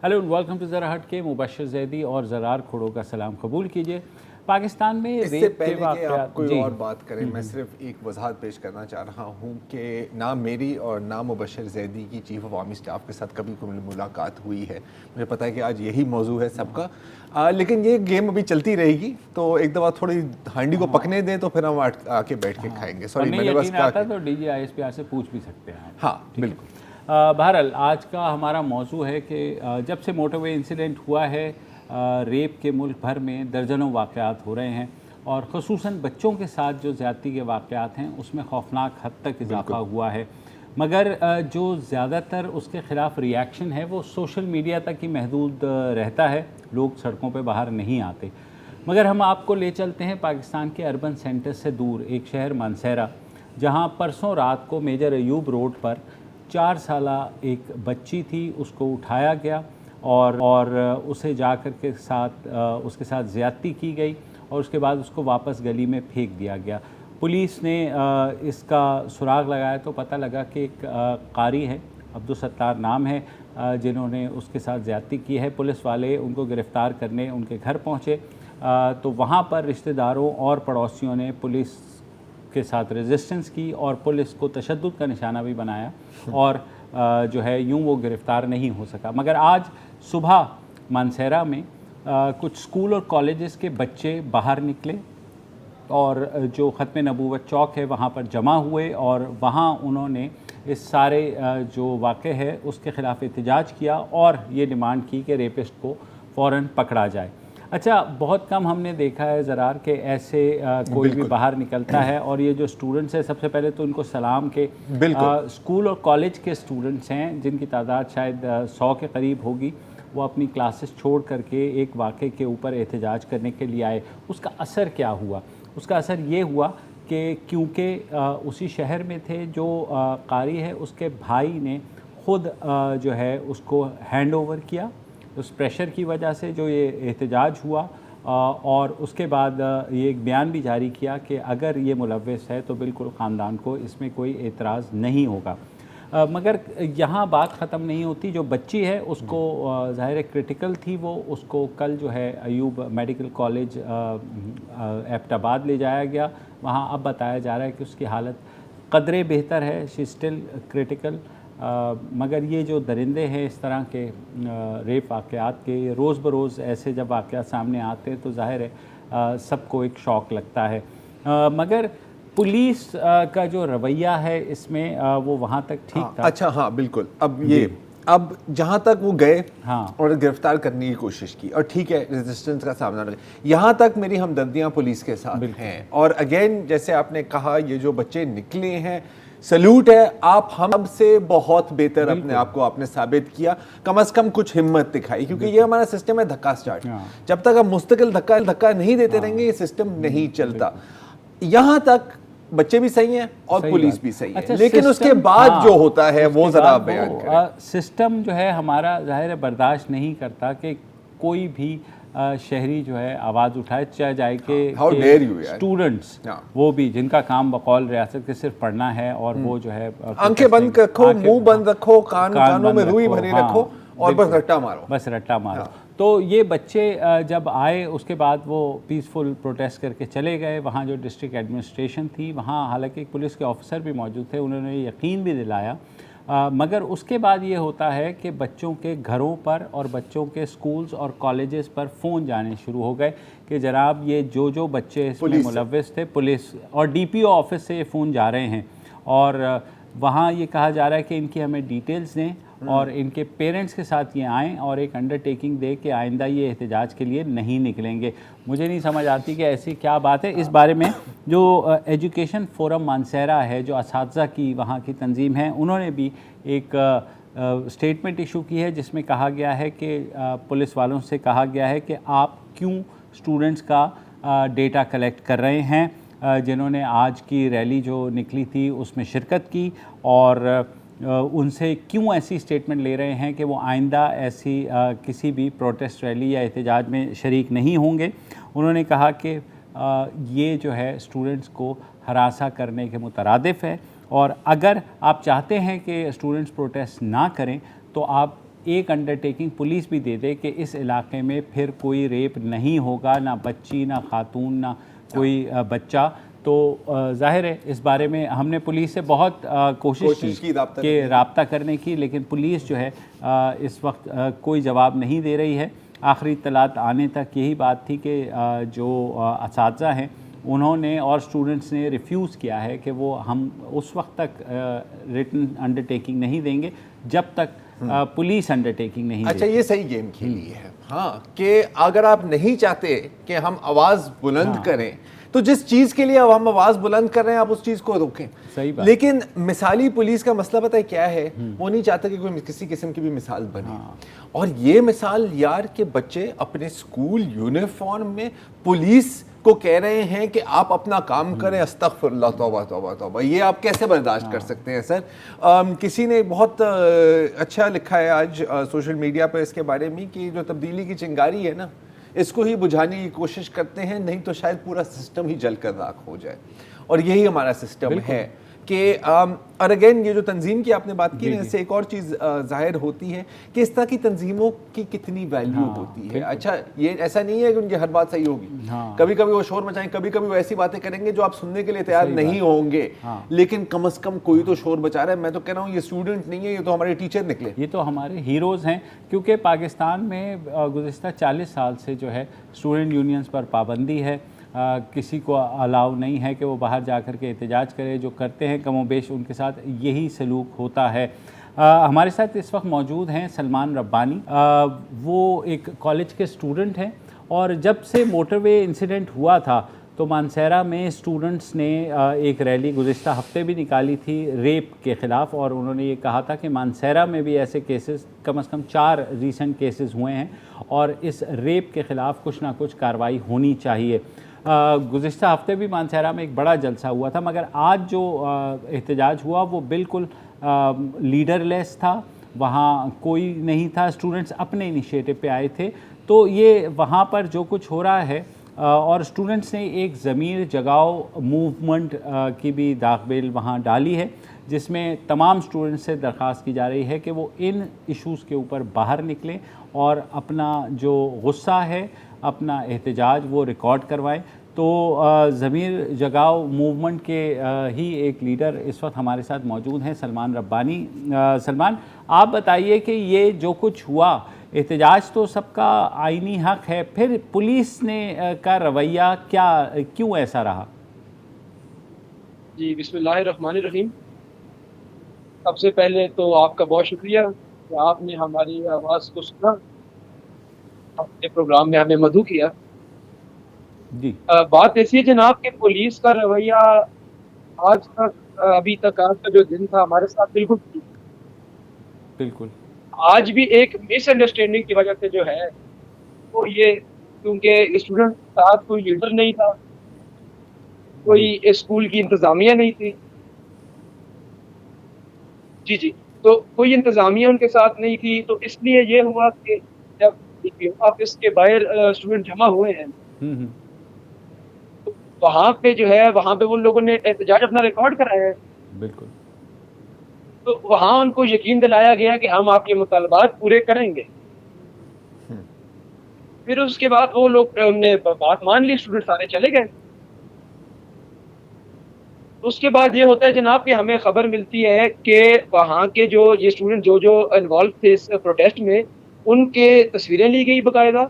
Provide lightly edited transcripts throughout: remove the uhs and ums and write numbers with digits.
Hello and welcome to ज़रा हट के। मुबशर जैदी और ज़रार खोड़ो का सलाम कबूल कीजिए। पाकिस्तान में इससे रेप के पहले कि आप वाक़यात कोई जी और बात करें, मैं सिर्फ एक वजाहत पेश करना चाह रहा हूँ कि ना मेरी और ना मुबशर जैदी की चीफ ऑफ आर्मी स्टाफ के साथ कभी कोई मुलाकात हुई है। मुझे पता है कि आज यही मौजू है सबका, लेकिन ये गेम अभी चलती रहेगी, तो एक दफ़ा थोड़ी हांडी को पकने दें तो फिर हम आके बैठ के खाएंगे। सॉरी, नहीं मैंने बस यकीन कहा आता कि तो DGISPR से पूछ भी सकते हैं आप। हाँ ठीक है। बिल्कुल। बहरहाल आज का हमारा मौजू है कि जब से मोटरवे इंसिडेंट हुआ है रेप के मुल्क भर में दर्जनों वाक़यात हो रहे हैं और ख़ुसूसन बच्चों के साथ जो ज़्यादती के वाक़यात हैं उसमें खौफनाक हद तक इजाफा हुआ है। मगर जो ज़्यादातर उसके ख़िलाफ़ रिएक्शन है वो सोशल मीडिया तक ही महदूद रहता है, लोग सड़कों पे बाहर नहीं आते। मगर हम आपको ले चलते हैं पाकिस्तान के अर्बन सेंटर से दूर एक शहर मानसेरा, जहां परसों रात को मेजर अयूब रोड पर 4 साला एक बच्ची थी, उसको उठाया गया और उसे जाकर के साथ उसके साथ ज़्यादती की गई और उसके बाद उसको वापस गली में फेंक दिया गया। पुलिस ने इसका सुराग लगाया तो पता लगा कि एक कारी है, अब्दुल सत्तार नाम है, जिन्होंने उसके साथ ज़्यादती की है। पुलिस वाले उनको गिरफ़्तार करने उनके घर पहुँचे तो वहाँ पर रिश्तेदारों और पड़ोसियों ने पुलिस के साथ रेजिस्टेंस की और पुलिस को तशद्दुद का निशाना भी बनाया और जो है यूं वो गिरफ़्तार नहीं हो सका। मगर आज सुबह मानसेरा में कुछ स्कूल और कॉलेजेस के बच्चे बाहर निकले और जो ख़त्म नबूवत चौक है वहाँ पर जमा हुए और वहाँ उन्होंने इस सारे जो वाक़े है उसके ख़िलाफ़ एहतजाज किया और ये डिमांड की कि रेपिस्ट को फ़ौरन पकड़ा जाए। अच्छा, बहुत कम हमने देखा है ज़रार के ऐसे कोई भी बाहर निकलता है और ये जो स्टूडेंट्स हैं, सबसे पहले तो उनको सलाम के स्कूल और कॉलेज के स्टूडेंट्स हैं जिनकी तादाद शायद 100 के करीब होगी, वो अपनी क्लासेस छोड़ करके एक वाक़े के ऊपर एहतजाज करने के लिए आए। उसका असर क्या हुआ? उसका असर ये हुआ कि क्योंकि उसी शहर में थे जो कारी है, उसके भाई ने ख़ुद जो है उसको हैंड ओवर किया उस प्रेशर की वजह से जो ये एहतजाज हुआ और उसके बाद ये एक बयान भी जारी किया कि अगर ये मुलव्वस है तो बिल्कुल ख़ानदान को इसमें कोई एतराज़ नहीं होगा। मगर यहाँ बात ख़त्म नहीं होती। जो बच्ची है उसको ज़ाहिर क्रिटिकल थी, वो उसको कल जो है अयूब मेडिकल कॉलेज एबटाबाद ले जाया गया। वहाँ अब बताया जा रहा है कि उसकी हालत क़दरे बेहतर है, शी स्टिल क्रिटिकल। मगर ये जो दरिंदे हैं इस तरह के रेप वाक़यात के, रोज़ बरोज़ ऐसे जब वाक़यात सामने आते हैं तो ज़ाहिर है सबको एक शौक़ लगता है। मगर पुलिस का जो रवैया है इसमें वो वहाँ तक ठीक था। अच्छा, हाँ बिल्कुल। अब जहाँ तक वो गए और गिरफ्तार करने की कोशिश की और ठीक है, रेजिस्टेंस का सामना लगा, यहाँ तक मेरी हमदर्दियाँ पुलिस के साथ हैं। और अगेन जैसे आपने कहा, ये जो बच्चे निकले हैं, सल्यूट है, आप हम से बहुत बेहतर अपने आप को आपने साबित किया, कम से कम कुछ हिम्मत दिखाई, क्योंकि ये हमारा सिस्टम है धक्का स्टार्ट। जब तक हम मुस्तकिल धक्का नहीं देते रहेंगे ये सिस्टम नहीं चलता। यहाँ तक बच्चे भी सही हैं और पुलिस भी सही है, लेकिन उसके बाद जो होता है वो ज़रा बयान करें। सिस्टम जो है हमारा ज़ाहिर है बर्दाश्त नहीं करता कि कोई भी शहरी जो है आवाज़ उठाए, चाहे जाए कि स्टूडेंट्स वो भी जिनका काम बकौल रियासत के सिर्फ पढ़ना है और वो जो है आंखें बंद रखो, मुंह बंद रखो, कानों में रुई भरी रखो और बस रट्टा मारो। तो ये बच्चे जब आए उसके बाद वो पीसफुल प्रोटेस्ट करके चले गए। वहाँ जो डिस्ट्रिक्ट एडमिनिस्ट्रेशन थी, वहाँ हालांकि पुलिस के ऑफिसर भी मौजूद थे, उन्होंने यकीन भी दिलाया। मगर उसके बाद ये होता है कि बच्चों के घरों पर और बच्चों के स्कूल्स और कॉलेजेस पर फ़ोन जाने शुरू हो गए कि जनाब ये जो बच्चे इसमें मुलव्वस थे, पुलिस और DPO ऑफिस से ये फ़ोन जा रहे हैं और वहाँ ये कहा जा रहा है कि इनकी हमें डिटेल्स दें और इनके पेरेंट्स के साथ ये आएँ और एक अंडरटेकिंग दे कि आइंदा ये एहतजाज के लिए नहीं निकलेंगे। मुझे नहीं समझ आती कि ऐसी क्या बात है। इस बारे में जो एजुकेशन फोरम मानसेरा है, जो असातिज़ा की वहाँ की तंजीम है, उन्होंने भी एक स्टेटमेंट इशू की है जिसमें कहा गया है कि पुलिस वालों से कहा गया है कि आप क्यों स्टूडेंट्स का डेटा कलेक्ट कर रहे हैं जिन्होंने आज की रैली जो निकली थी उसमें शिरकत की, और उनसे क्यों ऐसी स्टेटमेंट ले रहे हैं कि वो आइंदा ऐसी किसी भी प्रोटेस्ट रैली या एहतजाज में शरीक नहीं होंगे। उन्होंने कहा कि ये जो है स्टूडेंट्स को हरासा करने के मुतरादिफ है और अगर आप चाहते हैं कि स्टूडेंट्स प्रोटेस्ट ना करें तो आप एक अंडरटेकिंग पुलिस भी दे दे कि इस इलाके में फिर कोई रेप नहीं होगा, ना बच्ची, ना खातून, ना कोई बच्चा, तो जाहिर है इस बारे में हमने पुलिस से बहुत कोशिश की कि राब्ता करने की, लेकिन पुलिस जो है इस वक्त कोई जवाब नहीं दे रही है। आखिरी इत्तलात आने तक यही बात थी कि जो असातिज़ा हैं उन्होंने और स्टूडेंट्स ने रिफ्यूज़ किया है कि वो हम उस वक्त तक रिटन अंडरटेकिंग नहीं देंगे जब तक पुलिस अंडरटेकिंग नहीं। अच्छा, ये सही गेम खेली है, हाँ, कि अगर आप नहीं चाहते कि हम आवाज़ बुलंद करें तो जिस चीज़ के लिए अब हम आवाज़ बुलंद कर रहे हैं आप उस चीज़ को रोकें। सही बात। लेकिन मिसाली पुलिस का मसला पता है क्या है, वो नहीं चाहता कि कोई किसी किस्म की भी मिसाल बने। और ये मिसाल यार के बच्चे अपने स्कूल यूनिफॉर्म में पुलिस को कह रहे हैं कि आप अपना काम करें, अस्तगफिरुल्लाह, तौबा तौबा तौबा, ये आप कैसे बर्दाश्त कर सकते हैं सर? किसी ने बहुत अच्छा लिखा है आज सोशल मीडिया पर इसके बारे में कि जो तब्दीली की चिंगारी है ना, इसको ही बुझाने की कोशिश करते हैं, नहीं तो शायद पूरा सिस्टम ही जलकर राख हो जाए। और यही हमारा सिस्टम है कि और अगेन ये जो तंजीम की आपने बात की ना, इससे एक और चीज़ जाहिर होती है कि इस तरह की तंजीमों की कितनी वैल्यू होती है। अच्छा, ये ऐसा नहीं है कि उनकी हर बात सही होगी, कभी कभी वो शोर मचाएं, कभी कभी वो ऐसी बातें करेंगे जो आप सुनने के लिए तैयार नहीं होंगे, लेकिन कम से कम कोई तो शोर बचा रहा है। मैं तो कह रहा हूँ ये स्टूडेंट नहीं है, ये तो हमारे टीचर निकले, ये तो हमारे हीरोज़ हैं। क्योंकि पाकिस्तान में गुज़िश्ता 40 साल से जो है स्टूडेंट यूनियंस पर पाबंदी है, किसी को अलाउ नहीं है कि वो बाहर जाकर के एहतजाज करे। जो करते हैं कमोबेश उनके साथ यही सलूक होता है। हमारे साथ इस वक्त मौजूद हैं सलमान रब्बानी। वो एक कॉलेज के स्टूडेंट हैं और जब से मोटरवे इंसिडेंट हुआ था तो मानसेरा में स्टूडेंट्स ने एक रैली गुज़िश्ता हफ्ते भी निकाली थी रेप के ख़िलाफ़, और उन्होंने ये कहा था कि मानसेरा में भी ऐसे केसेस कम से कम 4 रीसेंट केसेस हुए हैं और इस रेप के ख़िलाफ़ कुछ ना कुछ कार्रवाई होनी चाहिए। गुज़िश्ता हफ्ते भी मानसेरा में एक बड़ा जलसा हुआ था, मगर आज जो एहतजाज हुआ वो बिल्कुल लीडरलेस था, वहाँ कोई नहीं था, स्टूडेंट्स अपने इनिशिएटिव पे आए थे। तो ये वहाँ पर जो कुछ हो रहा है और स्टूडेंट्स ने एक ज़मीर जगाओ मूवमेंट की भी दाखिल वहाँ डाली है, जिसमें तमाम स्टूडेंट्स से दरख्वास्त की जा रही है कि वो इन इश्यूज़ के ऊपर बाहर निकलें और अपना जो गुस्सा है, अपना एहतजाज वो रिकॉर्ड करवाएं। तो ज़मीर जगाओ मूवमेंट के ही एक लीडर इस वक्त हमारे साथ मौजूद हैं, सलमान रब्बानी। सलमान, आप बताइए कि ये जो कुछ हुआ, एहतजाज तो सबका आईनी हक है, फिर पुलिस ने का रवैया क्यों ऐसा रहा? जी, बिस्मिल्लाहिर्रहमानिर्रहीम। सबसे पहले तो आपका बहुत शुक्रिया कि आपने हमारी आवाज़ को सुना, अपने प्रोग्राम में हमें मदऊ किया। जी। बात ऐसी है जनाब कि पुलिस का रवैया आज तक अभी तक आज का जो दिन था हमारे साथ बिल्कुल बिल्कुल आज भी एक मिसअंडरस्टैंडिंग की वजह से जो है वो ये, क्योंकि स्टूडेंट के साथ कोई लीडर नहीं था, कोई स्कूल की इंतजामिया नहीं थी। जी जी, तो कोई इंतजामिया उनके साथ नहीं थी, तो इसलिए ये हुआ कि जब ऑफिस के बाहर स्टूडेंट जमा हुए हैं तो वहाँ पे जो है वहाँ पे उन लोगों ने एहतजाज अपना रिकॉर्ड कराया है। बिल्कुल। तो वहाँ उनको यकीन दिलाया गया कि हम आपके मुतालबात पूरे करेंगे। फिर उसके बाद वो लोग ने बात मान ली, स्टूडेंट सारे चले गए। उसके बाद ये होता है जनाब कि हमें खबर मिलती है कि वहाँ के जो ये स्टूडेंट जो इन्वॉल्व थे इस प्रोटेस्ट में, उनके तस्वीरें ली गई बाकायदा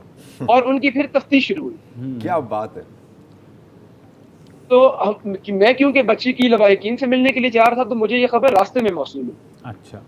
और उनकी फिर तफ्तीश शुरू हुई। क्या बात है। तो मैं क्योंकि बच्ची की लवाहिकीन से मिलने के लिए जा रहा था तो मुझे ये खबर रास्ते में मौसूल हुई। अच्छा।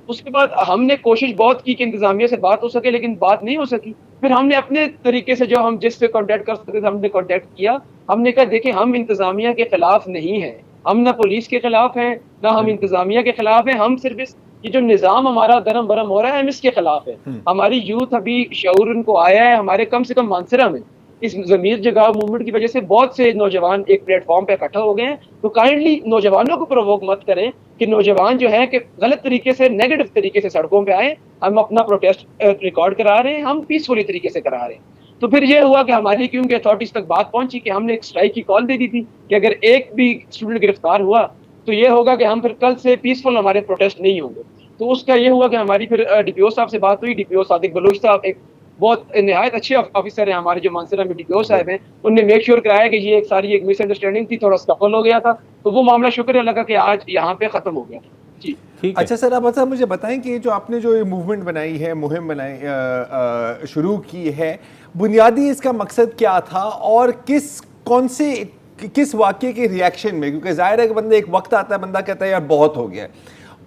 उसके बाद हमने कोशिश बहुत की कि इंतजामिया से बात हो सके, लेकिन बात नहीं हो सकी। फिर हमने अपने तरीके से जो हम जिससे कांटेक्ट कर सकते थे हमने कांटेक्ट किया। हमने कहा देखिए हम इंतजामिया के खिलाफ नहीं हैं, हम ना पुलिस के खिलाफ हैं, ना हम इंतजामिया के खिलाफ हैं, हम सिर्फ ये जो निज़ाम हमारा दरम बरम हो रहा है हम इसके खिलाफ है। हमारी यूथ अभी शऊर उनको आया है, हमारे कम से कम मानसरा में इस ज़मीर जगाओ मूवमेंट की वजह से बहुत से नौजवान एक प्लेटफॉर्म पे इकट्ठा हो गए हैं। तो काइंडली नौजवानों को प्रोवोक मत करें कि नौजवान जो है कि गलत तरीके से, नेगेटिव तरीके से सड़कों पे आए। हम अपना प्रोटेस्ट रिकॉर्ड करा रहे हैं, हम पीसफुली तरीके से करा रहे हैं। तो फिर ये हुआ कि हमारी क्योंकि अथॉरिटीज तक बात पहुंची कि हमने एक स्ट्राइक की कॉल दे दी थी कि अगर एक भी स्टूडेंट गिरफ्तार हुआ तो ये होगा कि हम फिर कल से पीसफुल हमारे प्रोटेस्ट नहीं होंगे। तो उसका ये हुआ कि हमारी फिर डीपीओ साहब से बात हुई। डीपीओ सादिक बलोच साहब एक बहुत निहायत अच्छे ऑफिसर हैं हमारे, जो मानसरा में डीपीओ साहब हैं, उनने मेक श्योर कराया कि ये एक सारी एक मिसअंडरस्टैंडिंग थी, थोड़ा स्कफल हो गया था, तो वो मामला शुक्र लगा कि आज यहाँ पे खत्म हो गया। जी ठीक है। अच्छा सर, आप मुझे बताएं कि जो आपने जो ये मूवमेंट बनाई है, मुहिम बनाई शुरू की है, बुनियादी इसका मकसद क्या था और किस वाक्य के रिएक्शन में? क्योंकि जाहिर है कि बंदे एक वक्त आता है, बंदा कहता है यार बहुत हो गया,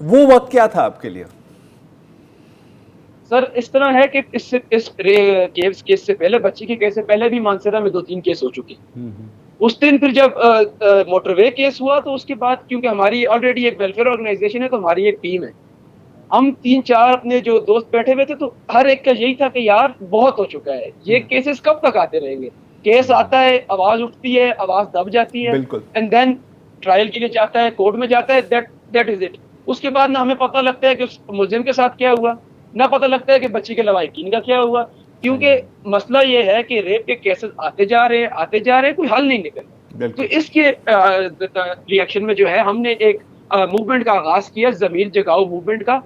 वो वक्त क्या था आपके लिए? सर इस तरह है कि केस से पहले, बच्ची के केस से पहले भी मानसरा में 2-3 केस हो चुके हैं। उस दिन फिर जब मोटरवे केस हुआ तो उसके बाद, क्योंकि हमारी ऑलरेडी एक वेलफेयर ऑर्गेनाइजेशन है, तो हमारी एक टीम है, हम 3-4 अपने जो दोस्त बैठे हुए थे, तो हर एक का यही था कि यार बहुत हो चुका है, ये केसेस कब तक आते रहेंगे? केस आता है, आवाज उठती है, आवाज दब जाती है, बिल्कुल। एंड देन ट्रायल के लिए जाता है, कोर्ट में जाता है, दैट इज इट। उसके बाद ना हमें पता लगता है कि उस मुलजिम के साथ क्या हुआ, ना पता लगता है कि बच्ची के लवाहिकीन का क्या हुआ, क्योंकि मसला ये है कि रेप के केसेस आते जा रहे हैं, कोई हल नहीं निकल रहा। तो इसके रिएक्शन में जो है, हमने एक मूवमेंट का आगाज किया, ज़मीर जगाओ मूवमेंट का,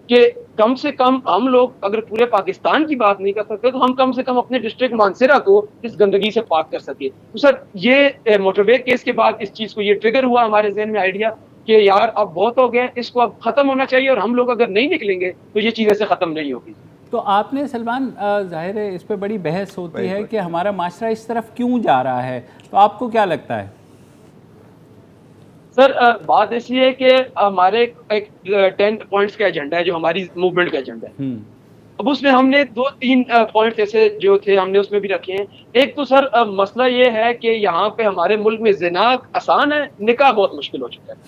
कि कम से कम हम लोग अगर पूरे पाकिस्तान की बात नहीं कर सकते, तो हम कम से कम अपने डिस्ट्रिक्ट मानसरा को इस गंदगी से पाक कर सके। तो सर ये मोटरवे केस के बाद इस चीज को ये ट्रिगर हुआ हमारे जहन में आइडिया कि यार अब बहुत हो गया, इसको अब खत्म होना चाहिए, और हम लोग अगर नहीं निकलेंगे तो ये चीज ऐसे खत्म नहीं होगी। तो आपने सलमान, जाहिर है इस पे बड़ी बहस होती है कि हमारा माशरा इस तरफ क्यों जा रहा है, तो आपको क्या लगता है? सर बात ऐसी है कि हमारे एक 10 पॉइंट्स का एजेंडा है, जो हमारी मूवमेंट का एजेंडा है। अब उसमें हमने 2-3 पॉइंट्स ऐसे जो थे हमने उसमें भी रखे हैं। एक तो सर मसला ये है कि यहाँ पे हमारे मुल्क में ज़िना आसान है, निकाह बहुत मुश्किल हो चुका है।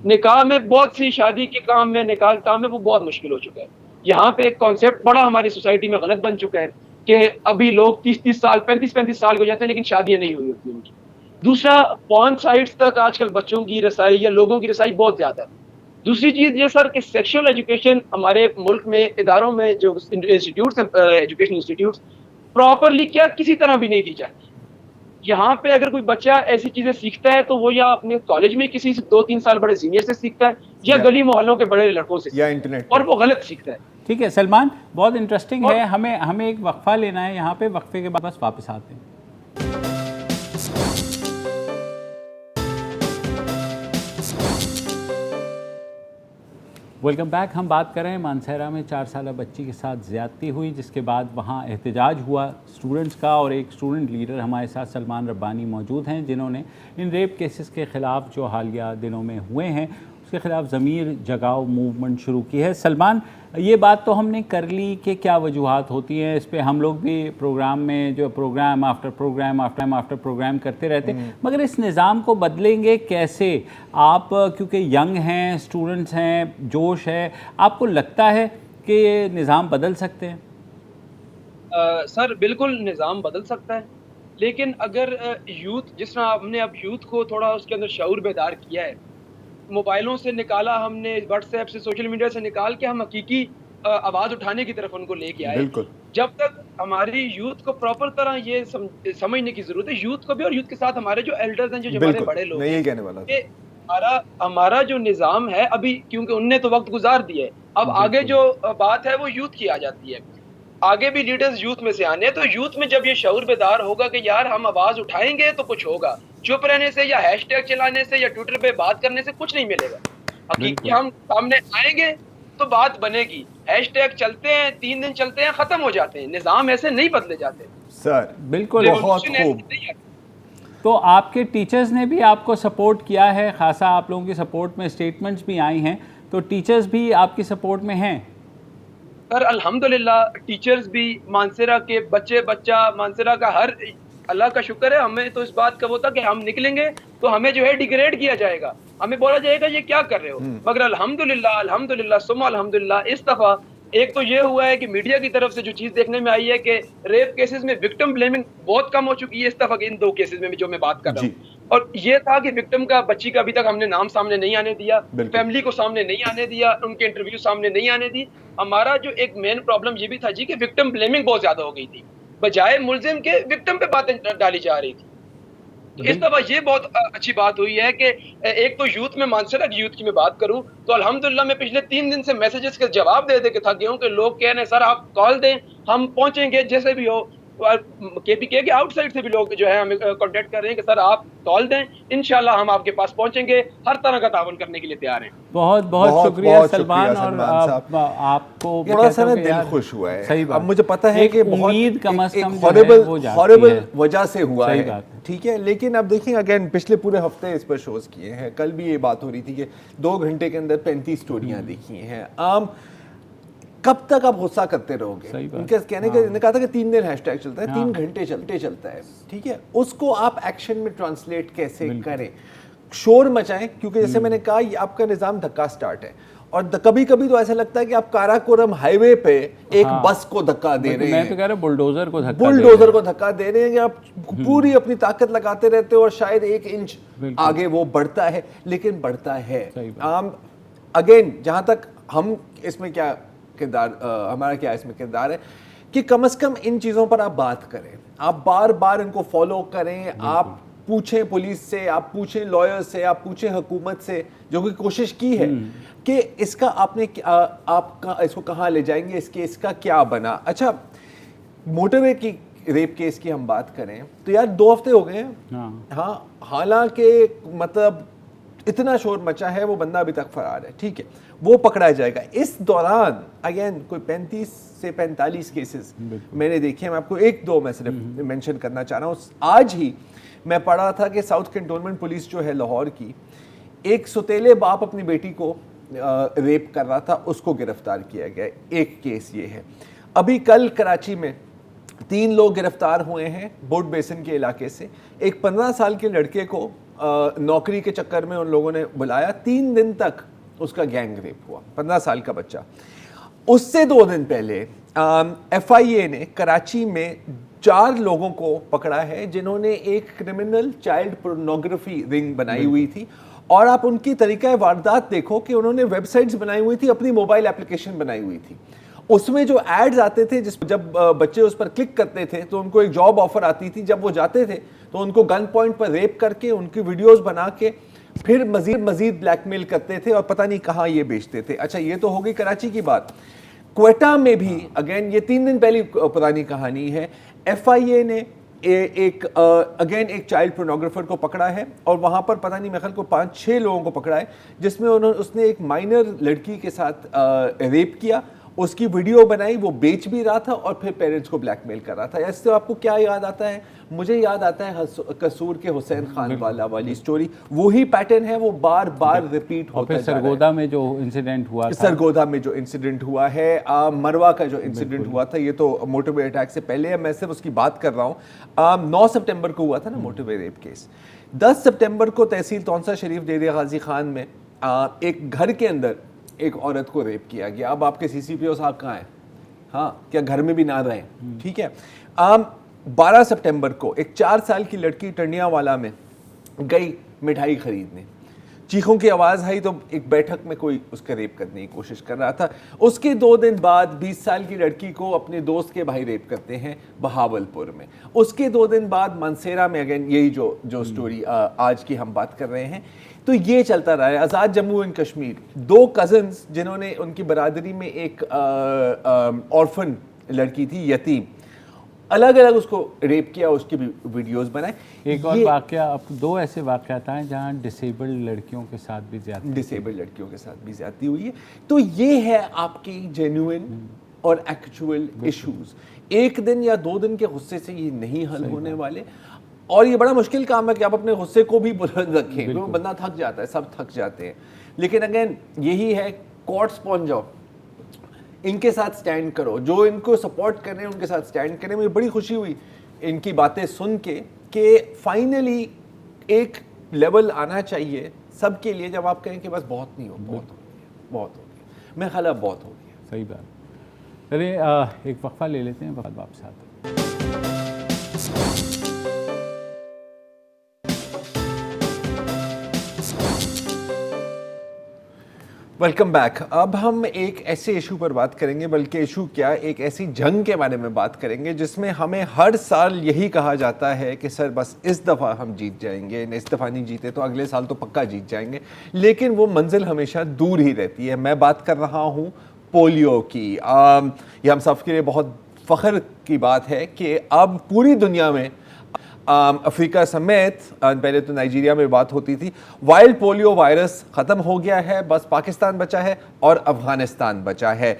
निकाह में बहुत सी शादी के काम में, निकाह के काम में वो बहुत मुश्किल हो चुका है। यहाँ पे एक कॉन्सेप्ट बड़ा हमारी सोसाइटी में गलत बन चुका है कि अभी लोग 30-30 साल, 35-35 साल हो जाते हैं, लेकिन शादियां नहीं हुई होती उनकी। दूसरा, पॉर्न साइट्स तक आजकल बच्चों की रसाई या लोगों की रसाई बहुत ज्यादा है। दूसरी चीज ये सर कि सेक्सुअल एजुकेशन हमारे मुल्क में इदारों में जो इंस्टीट्यूट्स एजुकेशन इंस्टीट्यूट्स प्रॉपरली क्या किसी तरह भी नहीं दी जाती। यहाँ पे अगर कोई बच्चा ऐसी चीजें सीखता है तो वो या अपने कॉलेज में किसी से 2-3 साल बड़े सीनियर से सीखता है, या गली मोहल्लों के बड़े लड़कों से, या इंटरनेट, और वो गलत सीखता है। ठीक है सलमान, बहुत इंटरेस्टिंग है। हमें एक वक्फा लेना है यहाँ पे, वक्फे के बाद बस वापस आते हैं। Welcome back. हम बात कर रहे हैं मानसरा में 4 साला बच्ची के साथ ज़्यादती हुई, जिसके बाद वहाँ एहतजाज हुआ स्टूडेंट्स का, और एक स्टूडेंट लीडर हमारे साथ सलमान रब्बानी मौजूद हैं, जिन्होंने इन रेप केसेस के ख़िलाफ़ जो हालिया दिनों में हुए हैं उसके ख़िलाफ़ ज़मीर जगाओ मूवमेंट शुरू की है। सलमान, ये बात तो हमने कर ली कि क्या वजूहात होती हैं, इस पे हम लोग भी प्रोग्राम में जो प्रोग्राम आफ्टर प्रोग्राम करते रहते हैं, मगर इस निज़ाम को बदलेंगे कैसे? आप क्योंकि यंग हैं, स्टूडेंट्स हैं, जोश है, आपको लगता है कि ये निज़ाम बदल सकते हैं? सर बिल्कुल निज़ाम बदल सकता है, लेकिन अगर यूथ, जिस तरह हमने अब यूथ को थोड़ा उसके अंदर शऊर बेदार किया है, मोबाइलों से निकाला हमने, व्हाट्सएप से, सोशल मीडिया से निकाल के हम हकीकी आवाज़ उठाने की तरफ उनको लेके आए। जब तक हमारी यूथ को प्रॉपर तरह ये समझने की ज़रूरत है, यूथ को भी, और यूथ के साथ हमारे जो एल्डर्स हैं, जो हमारे बड़े लोग, यही कहने वाला था। हमारा जो निज़ाम है अभी, क्योंकि उनने तो वक्त गुजार दिया है, अब आगे जो बात है वो यूथ की आ जाती है। आगे भी लीडर्स यूथ में से आने हैं, तो यूथ में जब ये शऊर बेदार होगा कि यार हम आवाज उठाएंगे तो कुछ होगा, चुप रहने से या हैशटैग चलाने से या ट्विटर पे बात करने से कुछ नहीं मिलेगा। हकीकी हम सामने आएंगे तो बात बनेगी। हैशटैग चलते हैं, 3 दिन चलते हैं, खत्म हो जाते हैं। निजाम ऐसे नहीं बदले जाते सर। बिल्कुल, बहुत खूब। तो आपके टीचर्स ने भी आपको सपोर्ट किया है खासा, आप लोगों की सपोर्ट में स्टेटमेंट्स भी आई हैं, तो टीचर्स भी आपकी सपोर्ट में हैं? सर अल्हम्दुलिल्लाह, टीचर्स भी, मानसरा के बच्चा, मानसरा का हर, अल्लाह का शुक्र है, हमें तो इस बात का वो था कि हम निकलेंगे तो हमें जो है डिग्रेड किया जाएगा, हमें बोला जाएगा ये क्या कर रहे हो। मगर अल्हम्दुलिल्लाह सुम्मा अल्हम्दुलिल्लाह, इस दफा एक तो ये हुआ है कि मीडिया की तरफ से जो चीज देखने में आई है कि रेप केसेस में विक्टिम ब्लेमिंग बहुत कम हो चुकी है इस दफा, इन 2 केसेस में जो मैं बात कर रहा हूँ। और ये था कि विक्टिम का, बच्ची का अभी तक हमने नाम सामने नहीं आने दिया, फैमिली को सामने नहीं आने दिया, उनके इंटरव्यू सामने नहीं आने दी। हमारा जो एक मेन प्रॉब्लम ये भी था जी कि विक्टिम ब्लेमिंग बहुत ज्यादा हो गई थी, बजाय मुलजिम के विक्टिम पे बातें डाली जा रही थी। तो इस दफा ये बहुत अच्छी बात हुई है कि एक तो यूथ में मानसरा की यूथ की मैं बात करूं तो अल्हम्दुलिल्लाह मैं पिछले 3 दिन से मैसेजेस के जवाब दे के थक गया हूं कि लोग कह रहे हैं सर आप कॉल दें, हम पहुंचेंगे जैसे भी हो। केपीके के आउटसाइड से भी लोग जो है हमें कांटेक्ट कर रहे हैं कि सर आप कॉल दें, इंशाल्लाह हम आपके पास पहुंचेंगे, हर तरह का ताउन करने के लिए तैयार हैं। बहुत बहुत शुक्रिया सलमान, और आपको थोड़ा सा दिल खुश हुआ है। सही बात, अब मुझे पता है कि उम्मीद कम से कम हॉरिबल वजह से हुआ है, ठीक है, लेकिन अब देखिए अगेन पिछले पूरे हफ्ते इस पर शोज किए हैं, कल भी ये बात हो रही थी कि 2 घंटे के अंदर 35 स्टोरियां देखी हैं। कब तक आप गुस्सा करते रहोगे? उनके कहने का इन्होंने कहा था कि 3 दिन हैशटैग चलता है, 3 घंटे चलता है, ठीक है, उसको आप एक्शन में ट्रांसलेट कैसे करें? शोर मचाएं, क्योंकि जैसे मैंने कहा ये आपका निजाम धक्का स्टार्ट है, और कभी कभी तो ऐसा लगता है कि आप काराकोरम हाईवे पे एक बस को धक्का दे रहे हैं। मैं तो कह रहा हूं बुलडोजर को धक्का दे रहे हैं कि आप पूरी अपनी ताकत लगाते रहते हो और शायद 1 इंच आगे वो बढ़ता है, लेकिन बढ़ता है। अगेन जहां तक हम इसमें क्या किरदार, हमारा क्या इसमें किरदार है कि कम से कम इन चीज़ों पर आप बात करें, आप बार बार इनको फॉलो करें, आप पूछें पुलिस से, आप पूछें लॉयर से, आप पूछें हुकूमत से, जो कि कोशिश की है कि इसका आपने आपका इसको कहाँ ले जाएंगे, इस केस का क्या बना। अच्छा, मोटरवे की रेप केस की हम बात करें तो यार 2 हफ्ते हो गए हैं। हाँ, हालांकि मतलब इतना शोर मचा है, वो बंदा अभी तक फरार है, ठीक है, वो पकड़ा जाएगा। इस दौरान अगेन कोई 35 से 45 केसेस मैंने देखे। मैं आपको 1-2 में सिर्फ मेंशन करना चाह रहा हूँ। आज ही मैं पढ़ा था कि साउथ कैंटोनमेंट पुलिस जो है लाहौर की, एक सौतेले बाप अपनी बेटी को रेप कर रहा था, उसको गिरफ्तार किया गया। एक केस ये है। अभी कल कराची में 3 लोग गिरफ्तार हुए हैं बोट बेसिन के इलाके से। एक 15 साल के लड़के को नौकरी के चक्कर में उन लोगों ने बुलाया, 3 दिन तक उसका गैंग रेप हुआ, 15 साल का बच्चा। उससे 2 दिन पहले FIA ने कराची में 4 लोगों को पकड़ा है जिन्होंने एक क्रिमिनल चाइल्ड पोर्नोग्राफी रिंग बनाई हुई थी। और आप उनकी तरीका वारदात देखो कि उन्होंने वेबसाइट्स बनाई हुई थी, अपनी मोबाइल एप्लीकेशन बनाई हुई थी, उसमें जो एड्स आते थे जब बच्चे उस पर क्लिक करते थे तो उनको एक जॉब ऑफर आती थी। जब वो जाते थे तो उनको गन पॉइंट पर रेप करके उनकी वीडियोस बना के फिर मजीद ब्लैकमेल करते थे और पता नहीं कहाँ ये बेचते थे। अच्छा, ये तो हो गई कराची की बात। क्वेटा में भी अगेन ये 3 दिन पहले पुरानी कहानी है। FIA ने एक चाइल्ड पोर्नोग्राफर को पकड़ा है और वहां पर पता नहीं, मेरे ख्याल को 5-6 लोगों को पकड़ा है, जिसमें उसने एक माइनर लड़की के साथ रेप किया, उसकी वीडियो बनाई, वो बेच भी रहा था और फिर पेरेंट्स को ब्लैकमेल कर रहा था। इससे आपको क्या याद आता है? मुझे याद आता है कसूर के हुसैन खान वाली स्टोरी। वही पैटर्न है, वो बार बार रिपीट होता है। सरगोदा में जो इंसिडेंट हुआ था, सरगोदा में जो इंसिडेंट हुआ है, मरवा का जो इंसिडेंट हुआ था, ये तो मोटरवे अटैक से पहले है, मैं सिर्फ उसकी बात कर रहा हूँ। 9 सितंबर को हुआ था ना मोटरवे रेप केस। 10 सितंबर को तहसील तौंसा शरीफ डेरिया गाजी खान में एक घर के अंदर एक औरत को रेप किया गया। अब आपके CCPO साहब कहाँ हैं? हाँ, क्या घर में भी ना रहे? ठीक है। 12 सितंबर को एक 4 साल की लड़की टंडियावाला में गई मिठाई खरीदने, चीखों की आवाज़ आई तो एक बैठक में कोई उसका रेप करने की कोशिश कर रहा था। उसके 2 दिन बाद 20 साल की लड़की को अपने दोस्त के भाई रेप करते हैं बहावलपुर में। उसके 2 दिन बाद मानसेरा में अगेन यही जो स्टोरी आज की हम बात कर रहे हैं। तो ये चलता रहा है। आज़ाद जम्मू एंड कश्मीर, 2 कज़न्स जिन्होंने उनकी बरादरी में एक ऑर्फन लड़की थी, यतीम, अलग अलग उसको रेप किया, उसके भी वीडियोस बनाए। एक और वाकया, अब 2 ऐसे वाकयात हैं जहाँ डिसेबल्ड लड़कियों के साथ भी ज्यादती हुई है। तो ये है आपकी जेन्युइन और एक्चुअल इश्यूज। 1 दिन या 2 दिन के गुस्से से ये नहीं हल होने वाले, और ये बड़ा मुश्किल काम है कि आप अपने गुस्से को भी बुलंद रखें, क्योंकि बंदा थक जाता है, सब थक जाते हैं। लेकिन अगेन यही है, कोर्ट्स पहुंच जाओ, इनके साथ स्टैंड करो, जो इनको सपोर्ट कर रहे हैं उनके साथ स्टैंड करें। मुझे बड़ी खुशी हुई इनकी बातें सुन के कि फाइनली एक लेवल आना चाहिए सबके लिए जब आप कहें कि बस बहुत नहीं हो, बहुत हो गया। मैं ख्याल अब बहुत हो गया। सही बात। चलिए एक वक्फा ले लेते हैं, बाद वापस आते हैं। Welcome back. अब हम एक ऐसे इशू पर बात करेंगे, बल्कि इशू क्या, एक ऐसी जंग के बारे में बात करेंगे जिसमें हमें हर साल यही कहा जाता है कि सर बस इस दफ़ा हम जीत जाएंगे, इस दफ़ा नहीं जीते तो अगले साल तो पक्का जीत जाएंगे, लेकिन वो मंजिल हमेशा दूर ही रहती है। मैं बात कर रहा हूँ पोलियो की। ये हम सब के लिए बहुत फ़ख्र की बात है कि अब पूरी दुनिया में अफ्रीका समेत, पहले तो नाइजीरिया में बात होती थी, वाइल्ड पोलियो वायरस ख़त्म हो गया है। बस पाकिस्तान बचा है और अफ़गानिस्तान बचा है।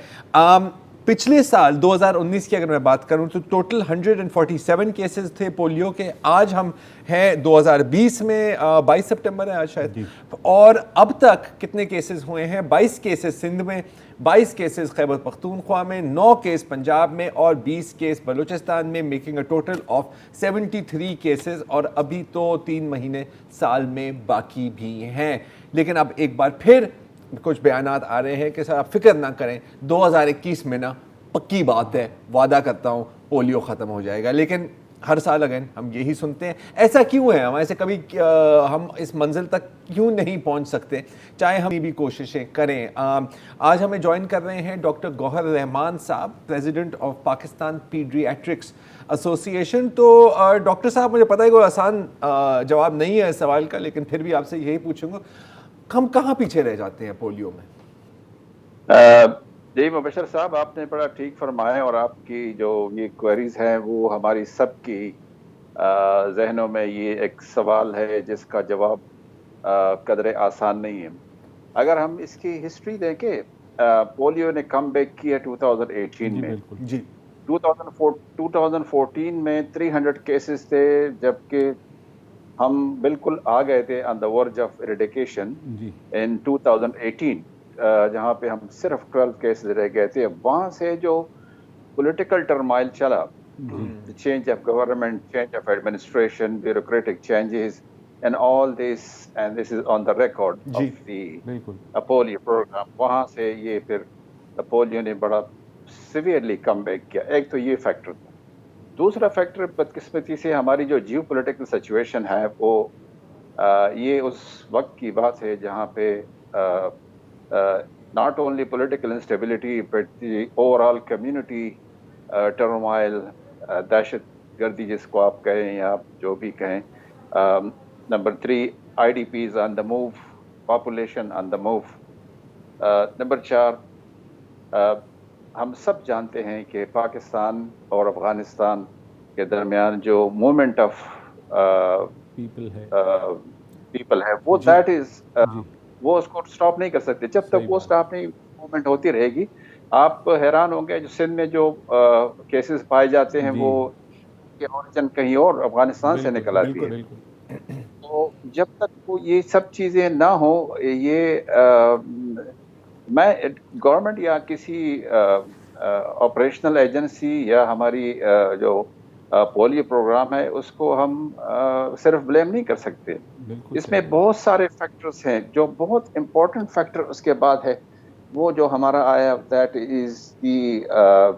पिछले साल 2019 की अगर मैं बात करूं तो टोटल 147 केसेस थे पोलियो के। आज हम हैं 2020 में, 22 सितंबर है आज शायद, और अब तक कितने केसेस हुए हैं? 22 केसेस सिंध में, 22 केसेस खैबर पख्तूनख्वा में, 9 केस पंजाब में और 20 केस बलूचिस्तान में, making a total of 73 cases. और अभी तो 3 महीने साल में बाकी भी हैं। लेकिन अब एक बार फिर कुछ बयानात आ रहे हैं कि सर आप फिक्र ना करें, 2021 में ना पक्की बात है, वादा करता हूं पोलियो ख़त्म हो जाएगा। लेकिन हर साल अगेन हम यही सुनते हैं। ऐसा क्यों है? हम ऐसे कभी हम इस मंजिल तक क्यों नहीं पहुंच सकते, चाहे हम भी कोशिशें करें? आज हमें ज्वाइन कर रहे हैं डॉक्टर गौहर रहमान साहब, president of Pakistan paediatrics association. तो डॉक्टर साहब, मुझे पता है कोई आसान जवाब नहीं है इस सवाल का, लेकिन फिर भी आपसे यही पूछूंगा, हम कहाँ पीछे रह जाते हैं पोलियो में? जी मुबशर साहब, आपने बड़ा ठीक फरमाया, और आपकी जो ये क्वेरीज हैं वो हमारी सबकी जहनों में ये एक सवाल है जिसका जवाब कदरे आसान नहीं है। अगर हम इसकी हिस्ट्री देखें, पोलियो ने कम बैक किया 2018 में। जी 2014 में 300 केसेस थे, जबकि हम बिल्कुल आ गए थे on the verge of eradication in 2018, जहाँ पे हम सिर्फ 12 केसेस रह गए थे। वहाँ से जो पॉलिटिकल टर्माइल चला, change of government, change of administration, bureaucratic changes and all this, and this is on the record of the polio programme, वहाँ से ये फिर पोलियो ने बड़ा सिवियरली कम बैक किया। एक तो ये फैक्टर था। दूसरा फैक्टर, बदकिस्मती से हमारी जो जियो पोलिटिकल सिचुएशन है वो ये उस वक्त की बात है जहाँ पे not only political instability but the overall community turmoil, दहशत गर्दी जिसको आप कहें या आप जो भी कहें। Number 3, IDPs on the move, population on the move. Number 4, हम सब जानते हैं कि पाकिस्तान और अफगानिस्तान के दरमियान जो मूवमेंट ऑफ पीपल है वो दैट इज वो उसको स्टॉप नहीं कर सकते। जब तक वो स्टॉप नहीं, मूवमेंट होती रहेगी। आप हैरान होंगे, जो सिंध में जो केसेस पाए जाते हैं वो के ओरिजिन कहीं और अफगानिस्तान से निकल आती है। तो जब तक वो ये सब चीज़ें ना हो, ये मैं गवर्नमेंट या किसी ऑपरेशनल एजेंसी या हमारी जो पोलियो प्रोग्राम है उसको हम सिर्फ ब्लेम नहीं कर सकते। इसमें बहुत सारे फैक्टर्स हैं। जो बहुत इम्पोर्टेंट फैक्टर उसके बाद है वो जो हमारा आया, that is the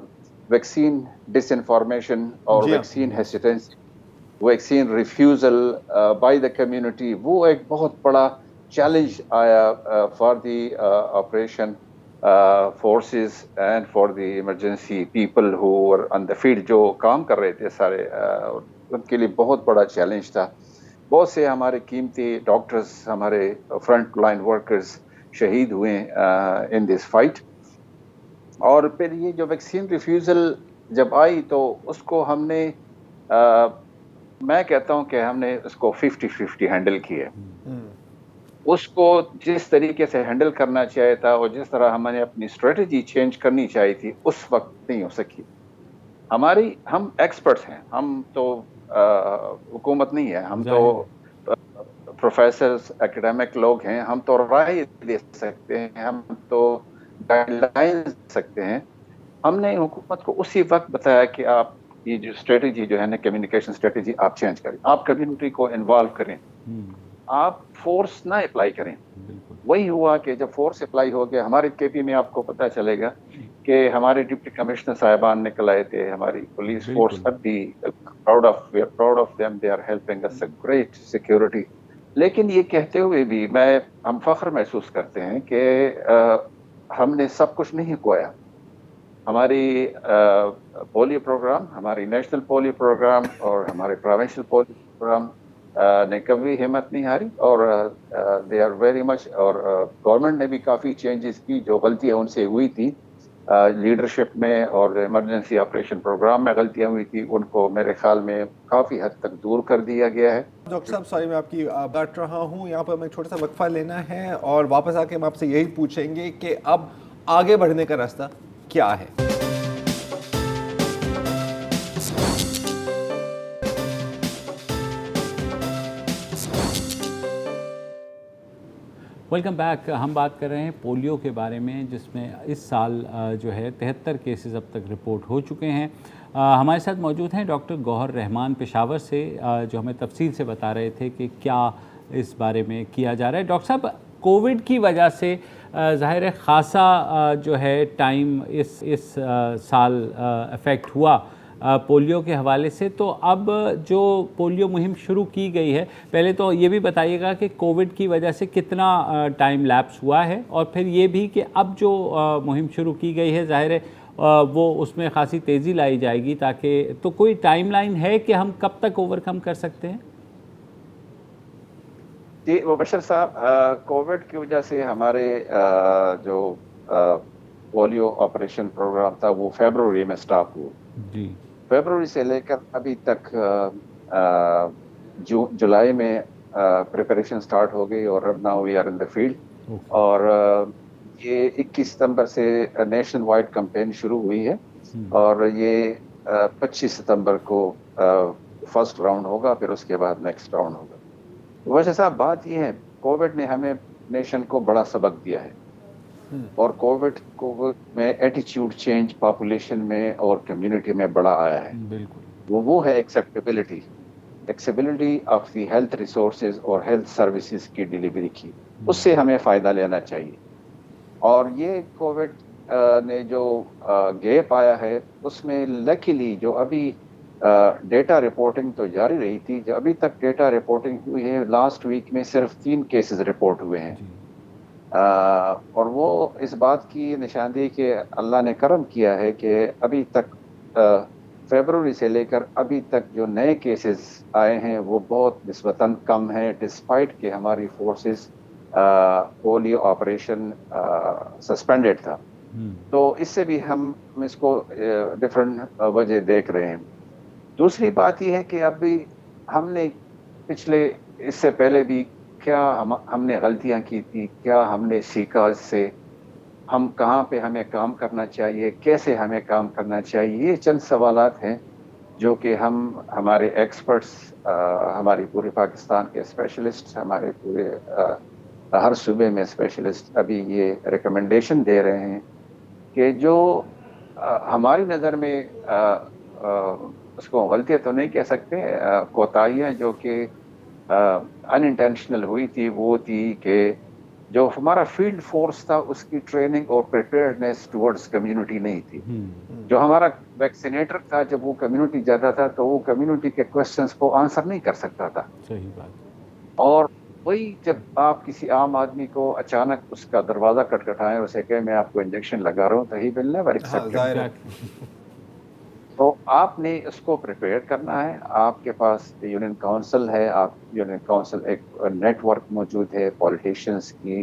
vaccine disinformation और vaccine hesitancy, vaccine refusal by the community. वो एक बहुत बड़ा चैलेंज आया for the operation forces and for the emergency people who were on the field, जो काम कर रहे थे सारे, उनके लिए बहुत बड़ा चैलेंज था। बहुत से हमारे कीमती डॉक्टर्स, हमारे फ्रंट लाइन वर्कर्स शहीद हुए इन दिस फाइट। और फिर ये जो वैक्सीन रिफ्यूज़ल जब आई तो उसको हमने मैं कहता हूँ कि हमने उसको 50-50 हैंडल किया। उसको जिस तरीके से हैंडल करना चाहिए था और जिस तरह हमने अपनी स्ट्रेटजी चेंज करनी चाहिए थी उस वक्त नहीं हो सकी। हम एक्सपर्ट्स हैं, हम तो हुकूमत नहीं है, हम तो प्रोफेसर्स, एकेडमिक लोग हैं, हम तो राय दे सकते हैं, हम तो गाइडलाइंस दे सकते हैं। हमने हुकूमत को उसी वक्त बताया कि आप ये जो स्ट्रेटजी जो है ना, कम्युनिकेशन स्ट्रेटजी, आप चेंज करें, आप कम्युनिटी को इन्वॉल्व करें, आप फोर्स ना अप्लाई करें। वही हुआ कि जब फोर्स अप्लाई हो गया, हमारे केपी में आपको पता चलेगा कि हमारे डिप्टी कमिश्नर साहिबान निकल आए थे, हमारी पुलिस फोर्स अब भी we are proud of them, they are helping us a great security. लेकिन ये कहते हुए भी हम फख्र महसूस करते हैं कि हमने सब कुछ नहीं खोया। हमारी पोलियो प्रोग्राम, हमारी नेशनल पोलियो प्रोग्राम और हमारे प्रोविंशियल पोलियो प्रोग्राम ने कभी हिम्मत नहीं हारी, और दे आर वेरी मच, और गवर्नमेंट ने भी काफ़ी चेंजेस की। जो गलतियाँ उनसे हुई थी लीडरशिप में और इमरजेंसी ऑपरेशन प्रोग्राम में गलतियाँ हुई थी, उनको मेरे ख्याल में काफ़ी हद तक दूर कर दिया गया है। डॉक्टर साहब सॉरी मैं आपकी काट रहा हूँ, यहाँ पर मैं छोटा सा वक्फा लेना है और वापस आके हम आपसे यही पूछेंगे कि अब आगे बढ़ने का रास्ता क्या है। Welcome back. हम बात कर रहे हैं पोलियो के बारे में, जिसमें इस साल जो है 73 केसेस अब तक रिपोर्ट हो चुके हैं। हमारे साथ मौजूद हैं डॉक्टर गौहर रहमान पेशावर से, जो हमें तफसील से बता रहे थे कि क्या इस बारे में किया जा रहा है। डॉक्टर साहब, कोविड की वजह से ज़ाहिर है ख़ासा जो है टाइम इस साल अफेक्ट हुआ पोलियो के हवाले से। तो अब जो पोलियो मुहिम शुरू की गई है, पहले तो ये भी बताइएगा कि कोविड की वजह से कितना टाइम लैप्स हुआ है, और फिर ये भी कि अब जो मुहिम शुरू की गई है ज़ाहिर है वो उसमें ख़ासी तेज़ी लाई जाएगी, ताकि तो कोई टाइमलाइन है कि हम कब तक ओवरकम कर सकते हैं? जी मुबशर साहब, कोविड की वजह से हमारे जो पोलियो ऑपरेशन प्रोग्राम था वो फरवरी में स्टार्ट हुआ जी। फरवरी से लेकर अभी तक जुलाई में प्रिपरेशन स्टार्ट हो गई, और अब now we are in the field. और ये 21 सितंबर से नेशनल वाइड कैंपेन शुरू हुई है, और ये 25 सितंबर को फर्स्ट राउंड होगा, फिर उसके बाद नेक्स्ट राउंड होगा। वैसे साहब, बात ये है, कोविड ने हमें नेशन को बड़ा सबक दिया है, और कोविड में एटीट्यूड चेंज पॉपुलेशन में और कम्युनिटी में बड़ा आया है। बिल्कुल। वो है acceptability of the health resources और हेल्थ सर्विसेज की डिलीवरी की। उससे हमें फ़ायदा लेना चाहिए। और ये कोविड ने जो गैप आया है, उसमें लकीली जो अभी डेटा रिपोर्टिंग तो जारी रही थी, जो अभी तक डेटा रिपोर्टिंग हुई है, लास्ट वीक में सिर्फ 3 केसेस रिपोर्ट हुए हैं। और वो इस बात की निशानदेही कि अल्लाह ने करम किया है कि अभी तक फरवरी से लेकर अभी तक जो नए केसेस आए हैं वो बहुत निस्बतन कम है, डिस्पाइट कि हमारी फोर्सेस पोलियो ऑपरेशन सस्पेंडेड था। तो इससे भी हम इसको डिफरेंट वजह देख रहे हैं। दूसरी बात यह है कि अभी हमने इससे पहले भी क्या हमने गलतियां की थी, क्या हमने सीखा इससे, हम कहाँ पे हमें काम करना चाहिए, कैसे हमें काम करना चाहिए, ये चंद सवालात हैं जो कि हमारे एक्सपर्ट्स, हमारी पूरे पाकिस्तान के स्पेशलिस्ट, हमारे पूरे हर सूबे में स्पेशलिस्ट अभी ये रिकमेंडेशन दे रहे हैं कि जो हमारी नज़र में उसको गलतियाँ तो नहीं कह सकते, कोताहियाँ जो कि अनइंटेंशनल हुई थी, वो थी कि जो हमारा फील्ड फोर्स था उसकी ट्रेनिंग और प्रिपेयर्डनेस टुवर्ड्स कम्युनिटी नहीं थी। जो हमारा वैक्सीनेटर था, जब वो कम्युनिटी जाता था तो वो कम्युनिटी के क्वेश्चंस को आंसर नहीं कर सकता था। सही बात। और वही जब आप किसी आम आदमी को अचानक उसका दरवाज़ा खटखटाएं, उसे कहें मैं आपको इंजेक्शन लगा रहा हूँ, तो ही विल नेवर एक्सेप्ट। तो आपने इसको प्रिपेयर करना है। आपके पास यूनियन काउंसिल है, आप यूनियन काउंसिल एक नेटवर्क मौजूद है पॉलिटिशियंस की,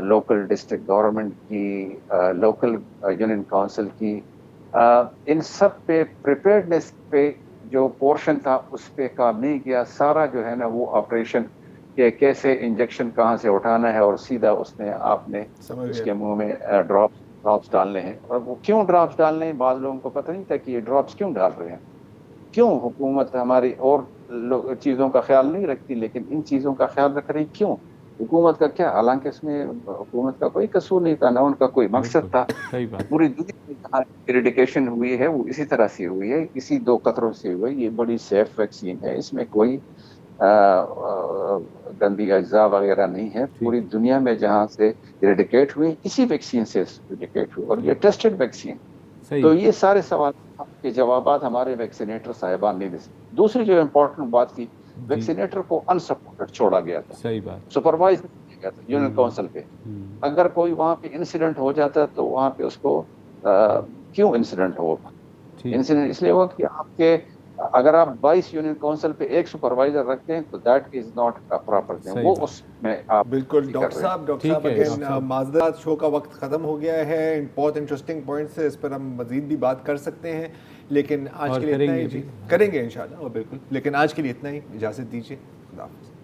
लोकल डिस्ट्रिक्ट गवर्नमेंट की, लोकल यूनियन काउंसिल की, इन सब पे प्रिपेयर्डनेस पे जो पोर्शन था उस पे काम नहीं किया। सारा जो है ना वो ऑपरेशन के कैसे इंजेक्शन कहाँ से उठाना है और सीधा आपने उसके मुंह में ड्रॉप्स डालने हैं। और वो क्यों ड्रॉप्स डालने हैं, बाद लोगों को पता नहीं था कि ये ड्रॉप्स क्यों डाल रहे हैं। क्यों हुकूमत हमारी और चीज़ों का ख्याल नहीं रखती, लेकिन इन चीज़ों का ख्याल रख रही क्यों? हुकूमत का क्या, हालांकि इसमें हुकूमत का कोई कसूर नहीं था, ना उनका कोई मकसद था। पूरी दुनिया में जहाँ इरेडिकेशन हुई है वो इसी तरह से हुई है, इसी 2 कतरों से हुई है। ये बड़ी सेफ वैक्सीन है, इसमें कोई गंदी अज्जा वगैरह नहीं है। पूरी दुनिया में जहाँ से इरेडिकेट हुई इसी वैक्सीन से इरेडिकेट हुई, और ये टेस्टेड वैक्सीन। तो ये सारे सवाल के जवाब हमारे वैक्सीनेटर साहिबान नहीं दे सकते। दूसरी जो इम्पोर्टेंट बात थी, वैक्सीनेटर को अनसपोर्टेड छोड़ा गया था, सही बात, सुपरवाइज किया गया था यूनियन काउंसिल पे। अगर कोई वहाँ पे इंसिडेंट हो जाता तो वहाँ पे उसको क्यों इंसिडेंट होगा? इंसिडेंट इसलिए होगा कि आपके अगर आप 22 यूनियन काउंसिल पे एक सुपरवाइजर रखते हैं तो that is not a proper thing. वो उसमें आप बिल्कुल डॉक्टर साहब अगेन माजरात, शो का वक्त ख़त्म हो गया है। बहुत इंटरेस्टिंग पॉइंट्स है, इस पर हम मजीद भी बात कर सकते हैं, लेकिन आज के लिए इतना ही। करेंगे इंशाल्लाह, और बिल्कुल, लेकिन आज के लिए इतना ही। इजाज़त दीजिए, खुदा हाफ़िज़।